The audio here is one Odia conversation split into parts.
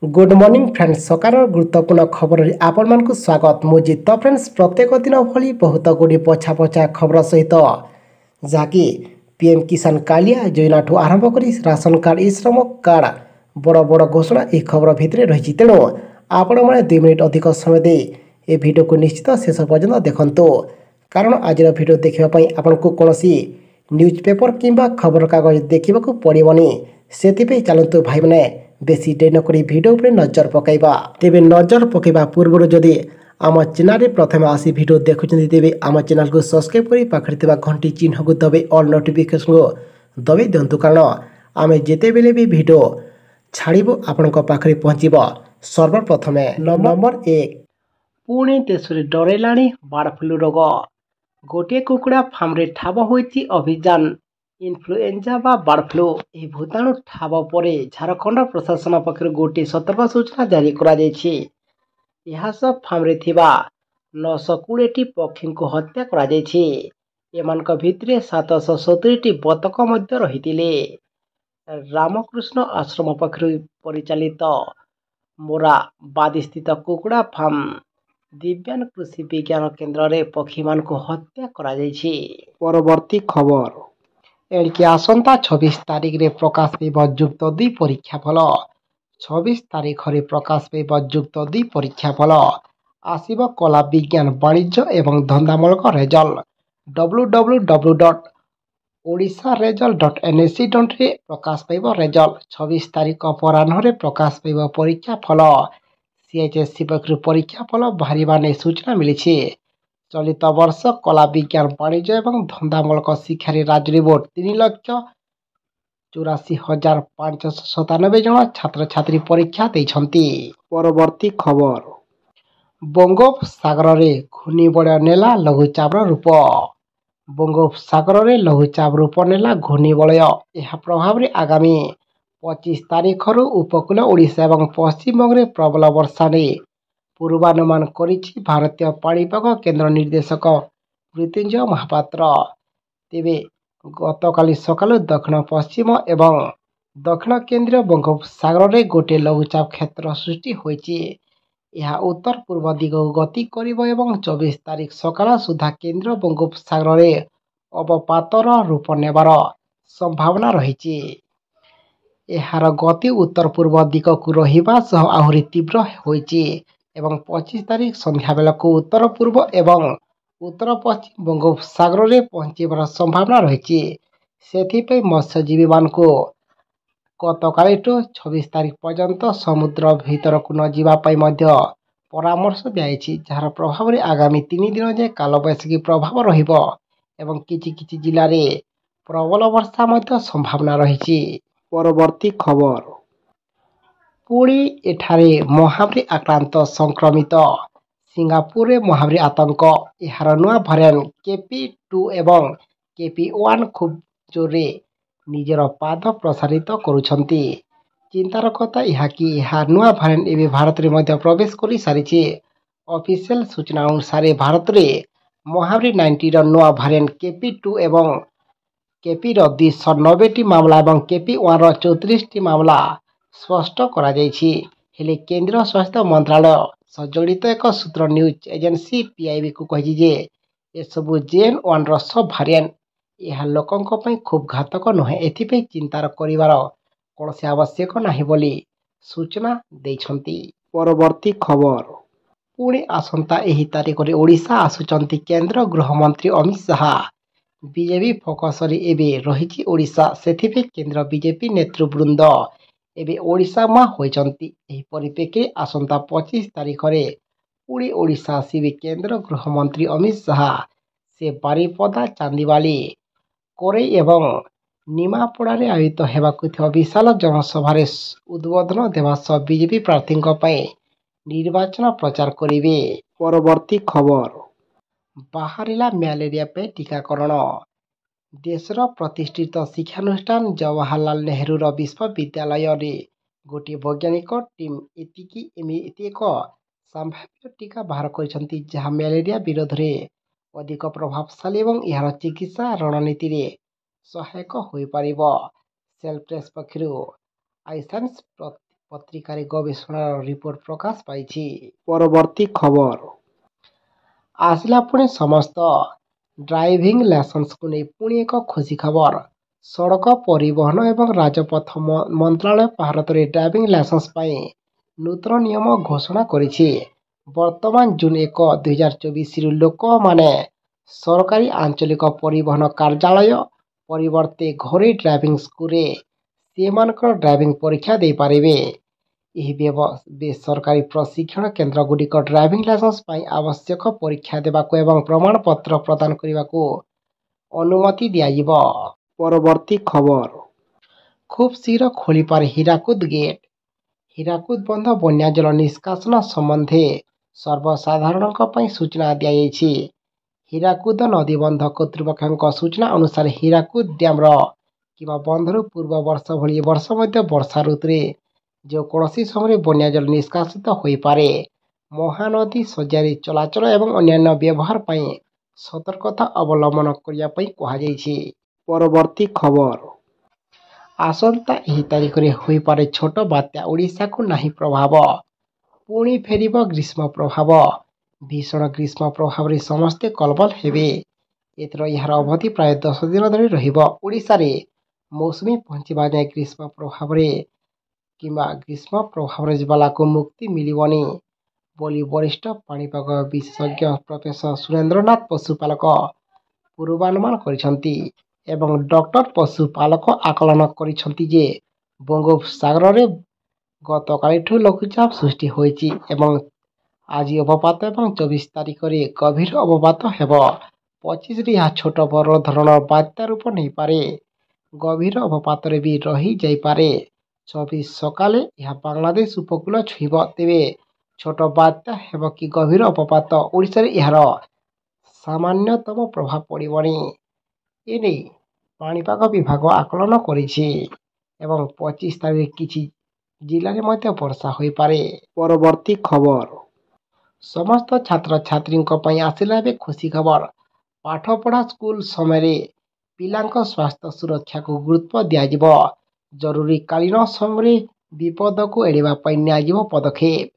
गुड मॉर्निंग फ्रेंड्स सकार गुरुत्वपूर्ण खबर आपण मानक स्वागत मुझे तो फ्रेंड्स प्रत्येक दिन भली बहुत गुड़ी पछा पछा खबर सहित जहाँकि पीएम किसान कालिया योजना ठू आरंभ कर राशन कार्ड ई श्रम कार्ड बड़ बड़ घोषणा यह खबर भितर रही तेणु आपण मैंने 2 मिनिट अधिक समय दे ए वीडियो को निश्चित शेष पर्यंत देखंतु कारण आज वीडियो देखापी आपन को कौन न्यूज पेपर किंबा खबर कागज देखा पड़ोनी से चलतु भाई मैंने बेसी डेरी नक भिडियो उपर नजर पकईबा तेरे नजर पकईबा पूर्व जदि आम चैनल प्रथम आसी भिडियो देखुं तेज आम चैनल को सब्सक्राइब कर पाखे घंटी चिन्ह को दबे ऑल नोटिफिकेशन को दबे दिंतु कारण आम जिते बेले भी भिडियो छाड़ू आपण पाखे पहुँचब सर्वप्रथम नंबर 1 पुणी देश में डरैला बर्ड फ्लू रोग गोटे कुकुड़ा फार्म रे ठाब होती अभियान इन्फ्लुएंजा बा बर्ड फ्लू यह भूताणु ठाब पर झारखंड प्रशासन पक्ष गोटे सतर्क सूचना जारी कर फार्म रे 920 पक्षी को हत्या कर भितर 770 बतक रही रामकृष्ण आश्रम पक्ष परिचालित मोराबाद स्थित कुकुड़ा फार्म दिव्यान कृषि विज्ञान केन्द्र रे पक्षी मान को हत्या परवर्ती खबर एणिकी आसंता 26 तारिख रे प्रकाश पेब युक्त 2 परीक्षा फल 26 तारिख रे प्रकाश पेब युक्त 2 परीक्षा फल आसिब कला विज्ञान वाणिज्य एवं धंदामूलक रेजल्ट www.odisharesult.nic रे प्रकाश पेब रेजल्ट 26 तारिख अपराह्न रे प्रकाश पेब परीक्षा फल सीएचएससी पक्ष परीक्षा फल बाहर ने सूचना मिली चलित वर्ष कला विज्ञान वाणिज्य एवं धंदामूलक शिक्षा राज्य में 3,84,597 जन छात्र छात्री परीक्षा देछंती। परवर्ती खबर बंगोपसागर रे घूर्णिबलय नेला लघुचाप रूप बंगोपसागर रे लघुचाप रूप नेला घूर्णिबलय यह प्रभाव रे आगामी 25 तारिख उपकूल ओडिशा एवं पश्चिमबंग रे प्रबल वर्षा ने पूर्वानुमान करिछि भारतीय पाणीपाग केन्द्र निर्देशक मृत्युंजय महापात्र तेबे गतकाली सकालु दक्षिण पश्चिम एवं दक्षिण केन्द्रीय बंगोपसागर रे गोटे लघुचाप क्षेत्र सृष्टि होइछि यह उत्तर पूर्व दिग गति करिब एवं 24 तारिख सकाल सुधा केन्द्रीय बंगोपसागर रे अवपातर रूप नेबार संभावना रहिछि एहार गति उत्तर पूर्व दिग को रहिबा सह आहुरी तीव्र होइछि एवं 25 तारिख संध्या बेलू उत्तर पूर्व एवं उत्तर पश्चिम बंगोपसागर रे पहुंचबार संभावना रही से मत्स्यजीवी मान को गतकालिठू 26 तारिख पर्यंत समुद्र भीतर को न जावाई परामर्श दिखाई जार प्रभाव में आगामी 3 दिन जाए कालबैशाखी प्रभाव रहिबो एवं किछि जिले में प्रबल वर्षा संभावना रही। परवर्ती खबर पुणी एठारे महामारी आक्रांत संक्रमित सिंगापुर रे महामारी आतंक यार नुआ भारिएंट KP2 एवं KP1 खूब जोरे निजर पाद प्रसारित करुछंती चिंतार कथा यह कि यह नुआ भारिएंट एवं भारत में मध्य प्रवेश कर सारी ऑफिशियल सूचना अनुसार भारत में महामारी 19 नुआ भारिएंट KP2 एवं केपी 290 मामला एवं KP1 34 मामला स्पष्ट करा जायछि हेले केंद्रीय स्वास्थ्य मंत्रालय सजड़ित एक सूत्र न्यूज एजेंसी PIB को कही जे एसबु JN1 सब भारिएंट यह लोकों खूब घातक नुहे एथिपे चिंतार करिवार कौनसी आवश्यक नाही बोली सूचना देछंती। परवर्ती खबर पुणी आसंता एही तारिख रे ओडिशा आसुचंती केंद्र गृहमंत्री अमित शाह बीजेपी फोकस एबे रही ओडिशा सेथिपे केंद्र बीजेपी नेतृवृंद एबे ओडिशा मा होइचंती एही परिप्रेक्षी आसंता 25 तारिख रे पुणी ओडिशा आसिबे केंद्र गृहमंत्री अमित शाह से बारिपदा चांदीवाली कोरे एवं निमापड़ा रे आयोजित हेबाकु थिबा विशाल जनसभा उद्बोधन देवा सह बीजेपी प्रार्थी निर्वाचन प्रचार करिवे। परवर्ती खबर बाहरिला मैलेरिया पे टीकाकरण देशर प्रतिष्ठित शिक्षानुष्ठान जवाहरलाल नेहरू विश्वविद्यालय रे गोटे वैज्ञानिक टीम एमती एक संभाव्य टीका बाहर कर जहाँ मैलेरिया विरोध में अधिक प्रभावशाली एवं यार चिकित्सा रणनीति रे सहायक हो पारिबो। सेल प्रेस पक्षरु आइसाइंस ପତ୍ରିକାରେ ଗବେଷଣାର ରିପୋର୍ଟ ପ୍ରକାଶ ପାଇଛି। ପରବର୍ତ୍ତୀ ଖବର ଆସିଲା ପୁଣି ସମସ୍ତ ଡ୍ରାଇଭିଂ ଲାଇସେନ୍ସକୁ ନେଇ ପୁଣି ଏକ ଖୁସି ଖବର। ସଡ଼କ ପରିବହନ ଏବଂ ରାଜପଥ ମନ୍ତ୍ରାଳୟ ଭାରତରେ ଡ୍ରାଇଭିଂ ଲାଇସେନ୍ସ ପାଇଁ ନୂତନ ନିୟମ ଘୋଷଣା କରିଛି। ବର୍ତ୍ତମାନ ଜୁନ୍ 1, 2024ରୁ ଲୋକମାନେ ସରକାରୀ ଆଞ୍ଚଳିକ ପରିବହନ କାର୍ଯ୍ୟାଳୟ ପରିବର୍ତ୍ତେ ଘରୋଇ ଡ୍ରାଇଭିଂ ସ୍କୁଲରେ ସେମାନଙ୍କର ଡ୍ରାଇଭିଂ ପରୀକ୍ଷା ଦେଇପାରିବେ। ଏହି ବେସରକାରୀ ପ୍ରଶିକ୍ଷଣ କେନ୍ଦ୍ରଗୁଡ଼ିକ ଡ୍ରାଇଭିଂ ଲାଇସେନ୍ସ ପାଇଁ ଆବଶ୍ୟକ ପରୀକ୍ଷା ଦେବାକୁ ଏବଂ ପ୍ରମାଣପତ୍ର ପ୍ରଦାନ କରିବାକୁ ଅନୁମତି ଦିଆଯିବ। ପରବର୍ତ୍ତୀ ଖବର ଖୁବ୍ ଶୀଘ୍ର ଖୋଲିପାରେ ହୀରାକୁଦ ଗେଟ୍। ହୀରାକୁଦ ବନ୍ଧ ବନ୍ୟା ଜଳ ନିଷ୍କାସନ ସମ୍ବନ୍ଧେ ସର୍ବସାଧାରଣଙ୍କ ପାଇଁ ସୂଚନା ଦିଆଯାଇଛି। ହୀରାକୁଦ ନଦୀବନ୍ଧ କର୍ତ୍ତୃପକ୍ଷଙ୍କ ସୂଚନା ଅନୁସାରେ ହୀରାକୁଦ ଡ୍ୟାମ୍ର କିମ୍ବା ବନ୍ଧରୁ ପୂର୍ବ ବର୍ଷ ଭଳି ଏ ବର୍ଷ ମଧ୍ୟ ବର୍ଷା ଋତୁରେ ଯେକୌଣସି ସମୟରେ ବନ୍ୟା ଜଳ ନିଷ୍କାସିତ ହୋଇପାରେ। ମହାନଦୀ ଶଯ୍ୟାରେ ଚଳାଚଳ ଏବଂ ଅନ୍ୟାନ୍ୟ ବ୍ୟବହାର ପାଇଁ ସତର୍କତା ଅବଲମ୍ବନ କରିବା ପାଇଁ କୁହାଯାଇଛି। ପରବର୍ତ୍ତୀ ଖବର ଆସନ୍ତା ଏହି ତାରିଖରେ ହୋଇପାରେ ଛୋଟ ବାତ୍ୟା ଓଡ଼ିଶାକୁ ନାହିଁ ପ୍ରଭାବ। ପୁଣି ଫେରିବ ଗ୍ରୀଷ୍ମ ପ୍ରଭାବ। ଭୀଷଣ ଗ୍ରୀଷ୍ମ ପ୍ରଭାବରେ ସମସ୍ତେ କଲବଲ ହେବେ। ଏଥର ଏହାର ଅବଧି ପ୍ରାୟ 10 ଦିନ ଧରି ରହିବ। ଓଡ଼ିଶାରେ ମୌସୁମୀ ପହଞ୍ଚିବା ଯାଏଁ ଗ୍ରୀଷ୍ମ ପ୍ରଭାବରେ ବାଲାକୁ ମୁକ୍ତି ମିଳିବନି ବୋଲି ବରିଷ୍ଠ ପାଣିପାଗ ବିଶେଷଜ୍ଞ ପ୍ରଫେସର ସୁରେନ୍ଦ୍ରନାଥ ପଶୁପାଳକ ପୂର୍ବାନୁମାନ କରିଛନ୍ତି ଏବଂ ଡକ୍ଟର ପଶୁପାଳକ ଆକଳନ କରିଛନ୍ତି ଯେ ବଙ୍ଗୋପସାଗରରେ ଗତକାଲିଠୁ ଲଘୁଚାପ ସୃଷ୍ଟି ହୋଇଛି ଏବଂ ଆଜି ଅବପାତ ଏବଂ 24 ତାରିଖରେ ଗଭୀର ଅବପାତ ହେବ। 25ରେ ଏହା ଛୋଟ ବଡ଼ ଧରଣର ବାତ୍ୟା ରୂପ ନେଇପାରେ। ଗଭୀର ଅବପାତରେ ବି ରହିଯାଇପାରେ। 24 ସକାଳେ ଏହା ବାଂଲାଦେଶ ଉପକୂଳ ଛୁଇଁବ। ତେବେ ଛୋଟ ବାତ୍ୟା ହେବ କି ଗଭୀର ଅବପାତ ଓଡ଼ିଶାରେ ଏହାର ସାମାନ୍ୟତମ ପ୍ରଭାବ ପଡ଼ିବନି। ଏନେଇ ପାଣିପାଗ ବିଭାଗ ଆକଳନ କରିଛି ଏବଂ 25 ତାରିଖରେ କିଛି ଜିଲ୍ଲାରେ ମଧ୍ୟ ବର୍ଷା ହୋଇପାରେ। ପରବର୍ତ୍ତୀ ଖବର ସମସ୍ତ ଛାତ୍ରଛାତ୍ରୀଙ୍କ ପାଇଁ ଆସିଲା ଏବେ ଖୁସି ଖବର। ପାଠପଢ଼ା ସ୍କୁଲ ସମୟରେ ପିଲାଙ୍କ ସ୍ୱାସ୍ଥ୍ୟ ସୁରକ୍ଷାକୁ ଗୁରୁତ୍ୱ ଦିଆଯିବ। ଜରୁରୀକାଳୀନ ସମୟରେ ବିପଦକୁ ଏଡ଼ାଇବା ପାଇଁ ନିଆଯିବ ପଦକ୍ଷେପ।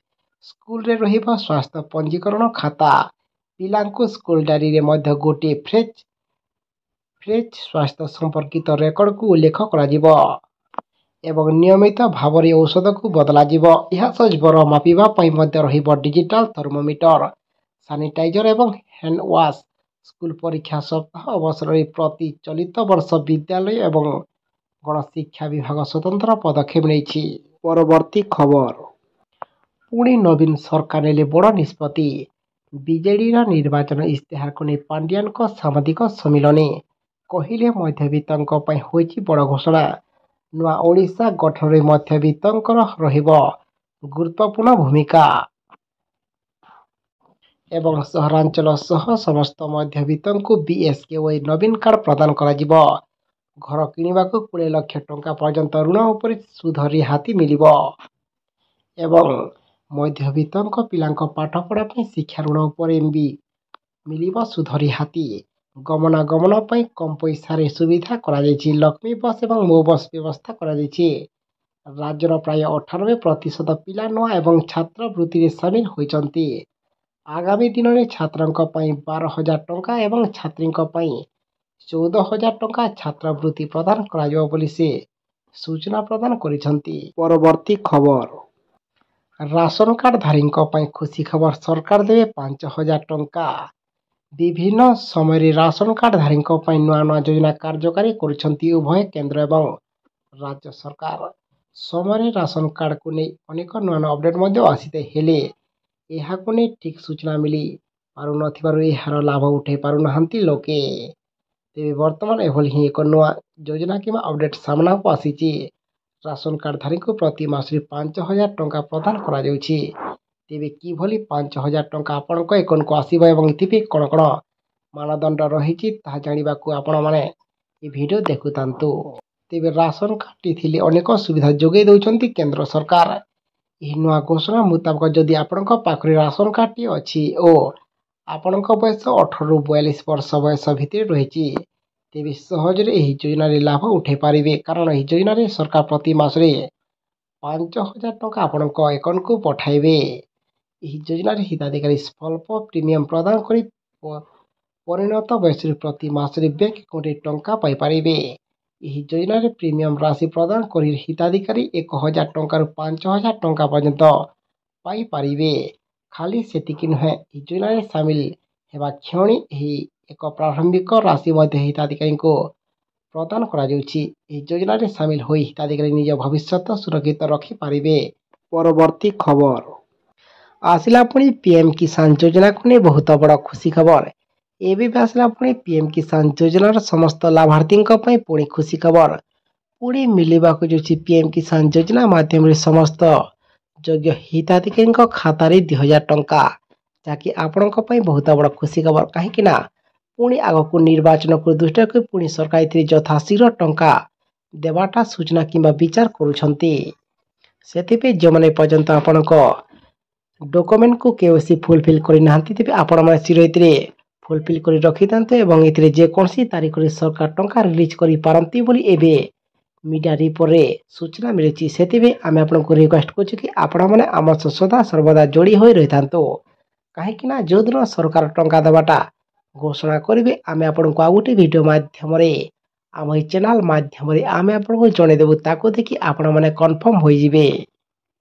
ସ୍କୁଲରେ ରହିବ ସ୍ୱାସ୍ଥ୍ୟ ପଞ୍ଜୀକରଣ ଖାତା। ପିଲାଙ୍କୁ ସ୍କୁଲ ଡାଏରୀରେ ମଧ୍ୟ ଗୋଟିଏ ଫ୍ରେଜ୍ ସ୍ୱାସ୍ଥ୍ୟ ସମ୍ପର୍କିତ ରେକର୍ଡକୁ ଉଲ୍ଲେଖ କରାଯିବ ଏବଂ ନିୟମିତ ଭାବରେ ଔଷଧକୁ ବଦଳାଯିବ। ଏହାସହ ଜ୍ୱର ମାପିବା ପାଇଁ ମଧ୍ୟ ରହିବ ଡିଜିଟାଲ ଥର୍ମୋମିଟର, ସାନିଟାଇଜର ଏବଂ ହ୍ୟାଣ୍ଡ ୱାସ୍। ସ୍କୁଲ ପରୀକ୍ଷା ସପ୍ତାହ ଅବସରରେ ପ୍ରତି ଚଳିତ ବର୍ଷ ବିଦ୍ୟାଳୟ ଏବଂ ଗଣଶିକ୍ଷା ବିଭାଗ ସ୍ୱତନ୍ତ୍ର ପଦକ୍ଷେପ ନେଇଛି। ପରବର୍ତ୍ତୀ ଖବର ପୁଣି ନବୀନ ସରକାର ନେଲେ ବଡ଼ ନିଷ୍ପତ୍ତି। ବିଜେଡିର ନିର୍ବାଚନ ଇସ୍ତାହାରକୁ ନେଇ ପାଣ୍ଡିଆନଙ୍କ ସାମ୍ବାଦିକ ସମ୍ମିଳନୀ। କହିଲେ ମଧ୍ୟବିତ୍ତଙ୍କ ପାଇଁ ହୋଇଛି ବଡ଼ ଘୋଷଣା। ନୂଆ ଓଡ଼ିଶା ଗଠନରେ ମଧ୍ୟବିତ୍ତଙ୍କର ରହିବ ଗୁରୁତ୍ୱପୂର୍ଣ୍ଣ ଭୂମିକା ଏବଂ ସହରାଞ୍ଚଳ ସହ ସମସ୍ତ ମଧ୍ୟବିତ୍ତଙ୍କୁ ବିଏସକେୱାଇ ନବୀନ କାର୍ଡ ପ୍ରଦାନ କରାଯିବ। ଘର କିଣିବାକୁ 20 ଲକ୍ଷ ଟଙ୍କା ପର୍ଯ୍ୟନ୍ତ ଋଣ ଉପରେ ସୁଧ ରିହାତି ମିଳିବ ଏବଂ ମଧ୍ୟବିତ୍ତଙ୍କ ପିଲାଙ୍କ ପାଠପଢ଼ା ପାଇଁ ଶିକ୍ଷା ଋଣ ଉପରେ ବି ମିଳିବ ସୁଧ ରିହାତି। ଗମନାଗମନ ପାଇଁ କମ୍ ପଇସାରେ ସୁବିଧା କରାଯାଇଛି। ଲକ୍ଷ୍ମୀ ବସ୍ ଏବଂ ମୋ ବସ୍ ବ୍ୟବସ୍ଥା କରାଯାଇଛି। ରାଜ୍ୟର ପ୍ରାୟ 98% ପିଲା ନୂଆ ଏବଂ ଛାତ୍ରବୃତ୍ତିରେ ସାମିଲ ହୋଇଛନ୍ତି। ଆଗାମୀ ଦିନରେ ଛାତ୍ରଙ୍କ ପାଇଁ 12,000 ଟଙ୍କା ଏବଂ ଛାତ୍ରୀଙ୍କ ପାଇଁ 14,000 ଟଙ୍କା ଛାତ୍ରବୃତ୍ତି ପ୍ରଦାନ କରାଯିବ ବୋଲି ସେ ସୂଚନା ପ୍ରଦାନ କରିଛନ୍ତି। ପରବର୍ତ୍ତୀ ଖବର ରାସନ କାର୍ଡଧାରୀଙ୍କ ପାଇଁ ଖୁସି ଖବର। ସରକାର ଦେବେ 5,000 ଟଙ୍କା। ବିଭିନ୍ନ ସମୟରେ ରାସନ କାର୍ଡଧାରୀଙ୍କ ପାଇଁ ନୂଆ ନୂଆ ଯୋଜନା କାର୍ଯ୍ୟକାରୀ କରୁଛନ୍ତି ଉଭୟ କେନ୍ଦ୍ର ଏବଂ ରାଜ୍ୟ ସରକାର। ସମୟରେ ରାସନ କାର୍ଡକୁ ନେଇ ଅନେକ ନୂଆ ନୂଆ ଅପଡେଟ୍ ମଧ୍ୟ ଆସିଥାଏ। ହେଲେ ଏହାକୁ ନେଇ ଠିକ୍ ସୂଚନା ମିଳି ପାରୁନଥିବାରୁ ଏହାର ଲାଭ ଉଠାଇ ପାରୁନାହାନ୍ତି ଲୋକେ। ତେବେ ବର୍ତ୍ତମାନ ଏଭଳି ହିଁ ଏକ ନୂଆ ଯୋଜନା କିମ୍ବା ଅପଡେଟ୍ ସାମ୍ନାକୁ ଆସିଛି। ରାସନ କାର୍ଡଧାରୀଙ୍କୁ ପ୍ରତି ମାସରେ 5,000 ଟଙ୍କା ପ୍ରଦାନ କରାଯାଉଛି। ତେବେ କିଭଳି 5,000 ଟଙ୍କା ଆପଣଙ୍କ ଆକାଉଣ୍ଟକୁ ଆସିବ ଏବଂ ଏଥିପାଇଁ କ'ଣ କ'ଣ ମାନଦଣ୍ଡ ରହିଛି ତାହା ଜାଣିବାକୁ ଆପଣମାନେ ଏ ଭିଡ଼ିଓ ଦେଖୁଥାନ୍ତୁ। ତେବେ ରାସନ କାର୍ଡଟି ଥିଲେ ଅନେକ ସୁବିଧା ଯୋଗାଇ ଦେଉଛନ୍ତି କେନ୍ଦ୍ର ସରକାର। ଏହି ନୂଆ ଘୋଷଣା ମୁତାବକ ଯଦି ଆପଣଙ୍କ ପାଖରେ ରାସନ କାର୍ଡଟି ଅଛି ଓ ଆପଣଙ୍କ ବୟସ 18ରୁ 42 ବର୍ଷ ବୟସ ଭିତରେ ରହିଛି ତେବେ ସହଜରେ ଏହି ଯୋଜନାରେ ଲାଭ ଉଠାଇ ପାରିବେ। କାରଣ ଏହି ଯୋଜନାରେ ସରକାର ପ୍ରତି ମାସରେ 5,000 ଟଙ୍କା ଆପଣଙ୍କ ଆକାଉଣ୍ଟକୁ ପଠାଇବେ। ଏହି ଯୋଜନାରେ ହିତାଧିକାରୀ ସ୍ୱଳ୍ପ ପ୍ରିମିୟମ ପ୍ରଦାନ କରି ପରିଣତ ବୟସରେ ପ୍ରତି ମାସରେ ବ୍ୟାଙ୍କ ଆକାଉଣ୍ଟରେ ଟଙ୍କା ପାଇପାରିବେ। ଏହି ଯୋଜନାରେ ପ୍ରିମିୟମ ରାଶି ପ୍ରଦାନ କରି ହିତାଧିକାରୀ 1,000 ଟଙ୍କାରୁ 5,000 ଟଙ୍କା ପର୍ଯ୍ୟନ୍ତ ପାଇପାରିବେ। ଖାଲି ସେତିକି ନୁହେଁ, ଏହି ଯୋଜନାରେ ସାମିଲ ହେବା କ୍ଷଣି ଏହି ଏକ ପ୍ରାରମ୍ଭିକ ରାଶି ମଧ୍ୟ ହିତାଧିକାରୀଙ୍କୁ ପ୍ରଦାନ କରାଯାଉଛି। ଏହି ଯୋଜନାରେ ସାମିଲ ହୋଇ ହିତାଧିକାରୀ ନିଜ ଭବିଷ୍ୟତ ସୁରକ୍ଷିତ ରଖିପାରିବେ। ପରବର୍ତ୍ତୀ ଖବର ଆସିଲା ପୁଣି ପିଏମ୍ କିଷାନ ଯୋଜନାକୁ ନେଇ ବହୁତ ବଡ଼ ଖୁସି ଖବର। ଏବେ ବି ଆସିଲା ପୁଣି ପିଏମ୍ କିଷାନ ଯୋଜନାର ସମସ୍ତ ଲାଭାର୍ଥୀଙ୍କ ପାଇଁ ପୁଣି ଖୁସି ଖବର। ପୁଣି ମିଳିବାକୁ ଯାଉଛି ପିଏମ୍ କିଷାନ ଯୋଜନା ମାଧ୍ୟମରେ ସମସ୍ତ ଯୋଗ୍ୟ ହିତାଧିକାରୀଙ୍କ ଖାତାରେ 2,000 ଟଙ୍କା, ଯାହାକି ଆପଣଙ୍କ ପାଇଁ ବହୁତ ବଡ଼ ଖୁସି ଖବର। କାହିଁକି ନା ପୁଣି ଆଗକୁ ନିର୍ବାଚନକୁ ଦୃଷ୍ଟିରେ ରଖି ପୁଣି ସରକାର ଏଥିରେ ଯଥାଶୀଘ୍ର ଟଙ୍କା ଦେବାଟା ସୂଚନା କିମ୍ବା ବିଚାର କରୁଛନ୍ତି। ସେଥିପାଇଁ ଯେଉଁମାନେ ଏପର୍ଯ୍ୟନ୍ତ ଆପଣଙ୍କ ଡକୁମେଣ୍ଟକୁ କେଉଁସି ଫୁଲଫିଲ୍ କରିନାହାନ୍ତି, ତେବେ ଆପଣମାନେ ଶୀଘ୍ର ଏଥିରେ ଫୁଲଫିଲ୍ କରି ରଖିଥାନ୍ତୁ ଏବଂ ଏଥିରେ ଯେକୌଣସି ତାରିଖରେ ସରକାର ଟଙ୍କା ରିଲିଜ୍ କରିପାରନ୍ତି ବୋଲି ଏବେ ମିଡ଼ିଆ ରିପୋର୍ଟରେ ସୂଚନା ମିଳିଛି। ସେଥିପାଇଁ ଆମେ ଆପଣଙ୍କୁ ରିକ୍ୱେଷ୍ଟ କରୁଛୁ କି ଆପଣମାନେ ଆମ ସହ ସଦା ସର୍ବଦା ଯୋଡ଼ି ହୋଇ ରହିଥାନ୍ତୁ। କାହିଁକି ନା ଯେଉଁଦିନ ସରକାର ଟଙ୍କା ଦେବାଟା ଘୋଷଣା କରିବେ, ଆମେ ଆପଣଙ୍କୁ ଆଉ ଗୋଟେ ଭିଡ଼ିଓ ମାଧ୍ୟମରେ ଆମ ଏହି ଚ୍ୟାନେଲ୍ ମାଧ୍ୟମରେ ଆମେ ଆପଣଙ୍କୁ ଜଣାଇଦେବୁ। ତାକୁ ଦେଖି ଆପଣମାନେ କନଫର୍ମ ହୋଇଯିବେ।